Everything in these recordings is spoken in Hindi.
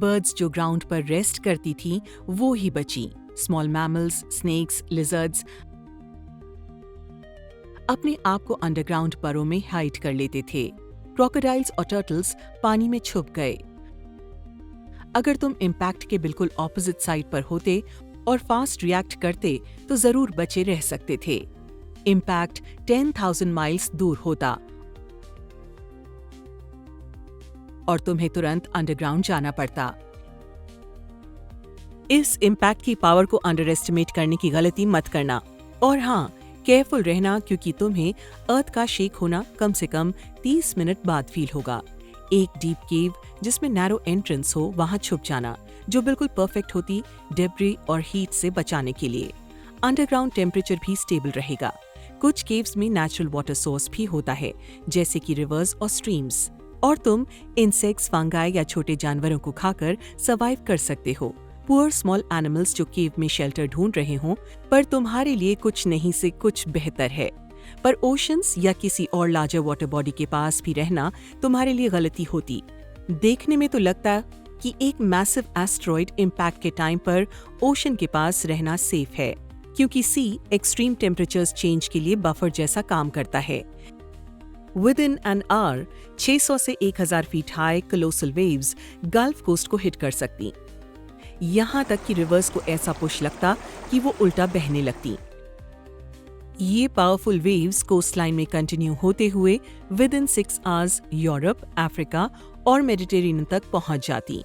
बर्ड्स जो ग्राउंड पर रेस्ट करती थीं, वो ही बची। स्मॉल मैमल्स, स्नेक्स, लिजर्ड्स अपने आप को अंडरग्राउंड बरों में हाइड कर लेते थे। क्रोकोडाइल्स और टर्टल्स पानी में छुप गए। अगर तुम इम्पैक्ट के बिल्कुल ऑपोजिट साइड पर होते और फास्ट रिएक्ट करते तो जरूर बचे रह सकते थे। इम्पैक्ट 10,000 माइल्स दूर होता और तुम्हें तुरंत अंडरग्राउंड जाना पड़ता। इस इम्पैक्ट की पावर को अंडर एस्टिमेट करने की गलती मत करना। और हाँ, केयरफुल रहना, क्योंकि तुम्हें अर्थ का शेक होना कम से कम 30 मिनट बाद फील होगा। एक डीप केव जिसमें नैरो एंट्रेंस हो, वहां छुप जाना, जो बिल्कुल परफेक्ट होती डेब्री और हीट से बचाने के लिए। अंडरग्राउंड टेम्परेचर भी स्टेबल रहेगा। कुछ केव्स में नेचुरल वाटर सोर्स भी होता है, जैसे कि रिवर्स और स्ट्रीम्स, और तुम इंसेक्ट्स, फंगाई या छोटे जानवरों को खाकर सर्वाइव कर सकते हो। पुअर स्मॉल एनिमल्स जो केव में शेल्टर ढूंढ रहे हों, पर तुम्हारे लिए कुछ नहीं से कुछ बेहतर है। पर ओशंस या किसी और लार्जर वाटर बॉडी के पास भी रहना तुम्हारे लिए गलती होती। देखने में तो लगता कि एक मैसिव एस्टेरॉयड इम्पैक्ट के टाइम पर ओशन के पास रहना सेफ है, क्योंकि सी एक्सट्रीम टेम्परेचर्स चेंज के लिए बफर जैसा काम करता है। विद इन एन आवर 600 से 1000 feet high colossal waves gulf coast को हिट कर सकती। यहाँ तक कि रिवर्स को ऐसा पुश लगता कि वो उल्टा बहने लगती। ये पावरफुल वेव्स कोस्टलाइन में कंटिन्यू होते हुए with in 6 hours Europe, Africa और मेडिटेरेनियन तक पहुंच जाती।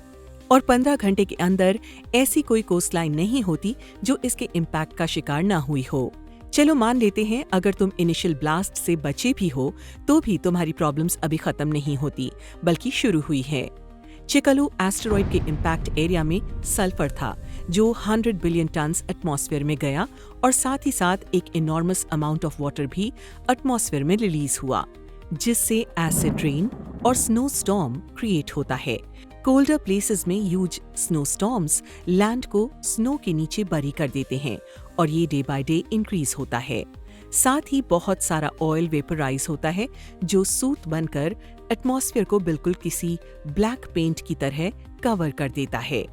और 15 घंटे के अंदर ऐसी कोई कोस्टलाइन नहीं होती जो इसके इम्पैक्ट का शिकार ना हुई हो। चलो मान लेते हैं, अगर तुम इनिशियल ब्लास्ट से बचे भी हो तो भी तुम्हारी प्रॉब्लम्स अभी खत्म नहीं होती, बल्कि शुरू हुई है। चिकागो एस्टेरॉयड के इम्पैक्ट एरिया में सल्फर था, जो 100 बिलियन टन्स एटमॉस्फेयर में गया, और साथ ही साथ एक इनॉर्मस अमाउंट ऑफ वाटर भी एटमॉस्फेयर में रिलीज हुआ, जिससे एसिड रेन और स्नो स्टॉर्म क्रिएट होता है। कोल्डर प्लेसेस में ह्यूज स्नो स्टॉर्म्स लैंड को स्नो के नीचे बरी कर देते हैं, और ये डे बाय डे इंक्रीज होता है। साथ ही बहुत सारा ऑयल वेपराइज होता है, जो सूत बनकर एटमॉस्फेयर को बिल्कुल किसी ब्लैक पेंट की तरह कवर कर देता है।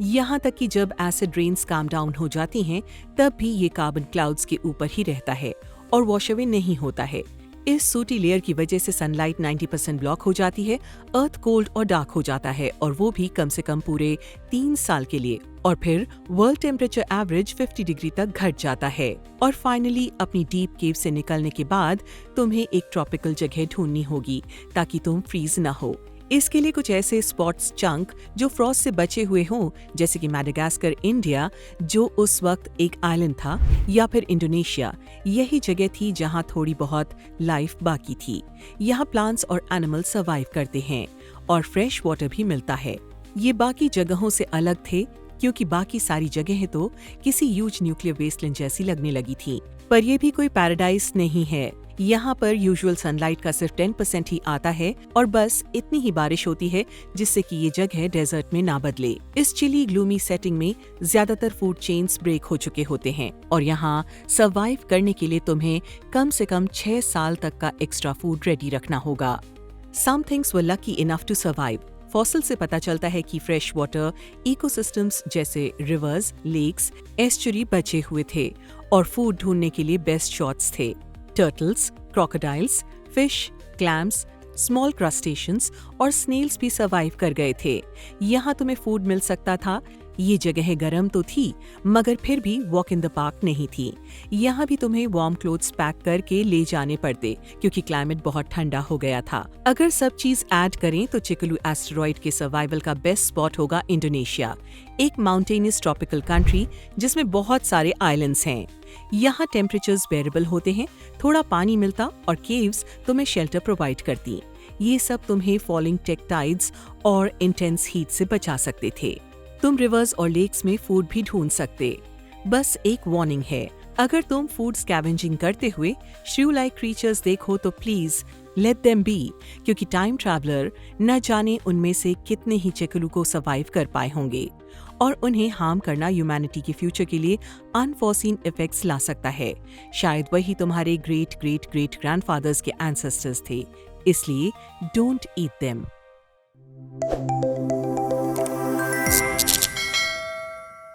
यहाँ तक कि जब एसिड रेन्स काम डाउन हो जाती हैं, तब भी ये कार्बन क्लाउड्स के ऊपर ही रहता है और वॉश अवे नहीं होता है। इस सूटी लेयर की वजह से सनलाइट 90% ब्लॉक हो जाती है, अर्थ कोल्ड और डार्क हो जाता है, और वो भी कम से कम पूरे 3 साल के लिए। और फिर वर्ल्ड टेम्परेचर एवरेज 50 डिग्री तक घट जाता है। और फाइनली अपनी डीप केव से निकलने के बाद तुम्हें एक ट्रॉपिकल जगह ढूंढनी होगी ताकि तुम फ्रीज न हो। इसके लिए कुछ ऐसे स्पॉट्स चंक जो फ्रॉस्ट से बचे हुए हों, जैसे कि मैडागास्कर, इंडिया, जो उस वक्त एक आइलैंड था, या फिर इंडोनेशिया, यही जगह थी जहां थोड़ी बहुत लाइफ बाकी थी। यहाँ प्लांट्स और एनिमल सर्वाइव करते हैं और फ्रेश वाटर भी मिलता है। ये बाकी जगहों से अलग थे, क्योंकि बाकी सारी जगहें तो किसी ह्यूज न्यूक्लियर वेस्टलैंड जैसी लगने लगी थी। पर ये भी कोई पैराडाइज नहीं है। यहाँ पर यूजुअल सनलाइट का सिर्फ 10% ही आता है, और बस इतनी ही बारिश होती है जिससे कि ये जगह डेजर्ट में ना बदले। इस चिली ग्लूमी सेटिंग में ज्यादातर फूड चेन्स ब्रेक हो चुके होते हैं, और यहाँ सर्वाइव करने के लिए तुम्हें कम से कम 6 साल तक का एक्स्ट्रा फूड रेडी रखना होगा। Some things were lucky enough to survive. Fossil से पता चलता है कि फ्रेश वाटर इकोसिस्टम्स जैसे रिवर्स, लेक्स, एस्चुरी बचे हुए थे और फूड ढूंढने के लिए बेस्ट शॉट्स थे। Turtles, crocodiles, fish, clams, small crustaceans और स्नेल्स भी सर्वाइव कर गए थे। यहाँ तुम्हें फूड मिल सकता था। ये जगह गर्म तो थी, मगर फिर भी वॉक इन द पार्क नहीं थी। यहाँ भी तुम्हें वार्म क्लोथ्स पैक करके ले जाने पड़ते, क्योंकि क्लाइमेट बहुत ठंडा हो गया था। अगर सब चीज ऐड करें तो चिकागो एस्टेरॉयड के सर्वाइवल का बेस्ट स्पॉट होगा इंडोनेशिया, एक माउंटेनियस ट्रॉपिकल कंट्री जिसमें बहुत सारे आइलैंड्स हैं। यहाँ टेम्परेचर्स वेरिएबल होते हैं, थोड़ा पानी मिलता और केव्स तुम्हें शेल्टर प्रोवाइड करती। ये सब तुम्हें फॉलिंग टेक्टाइड्स और इंटेंस हीट से बचा सकते थे। तुम रिवर्स और लेक्स में फूड भी ढूंढ सकते। बस एक वार्निंग है, अगर तुम फूड स्कैवेंजिंग करते हुए श्रू लाइक क्रीचर्स देखो तो प्लीज लेट देम बी, क्योंकि टाइम ट्रैवलर न जाने उनमें से कितने ही चिकागो को सर्वाइव कर पाए होंगे, और उन्हें हार्म करना ह्यूमैनिटी के फ्यूचर के लिए अनफॉर्सीन इफेक्ट्स ला सकता है। शायद वही तुम्हारे ग्रेट ग्रेट ग्रेट ग्रैंडफादर्स के एंसेस्टर्स थे, इसलिए डोंट ईट देम।